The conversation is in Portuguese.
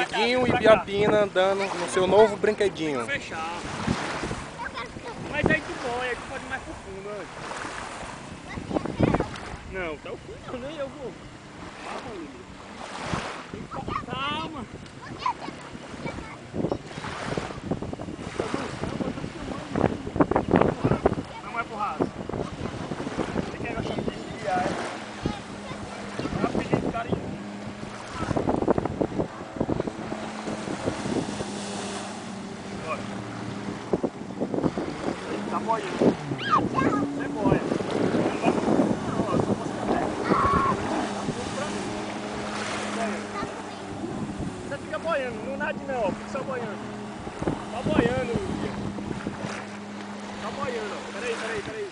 Iguinho e Biapina andando no seu novo brinquedinho. Fechar. Mas aí tu boia, tu pode ir mais pro fundo antes. Não, tá o fundo não, nem eu vou. Calma, Lili. Calma. Não é pro raso. Você quer achar que desviar, é? Tá pedindo carinho. Bora. Tá boiando. Você boia. Você fica boiando, não nade não, fica só boiando. Tá boiando, Lívia. Tá boiando, ó. Peraí.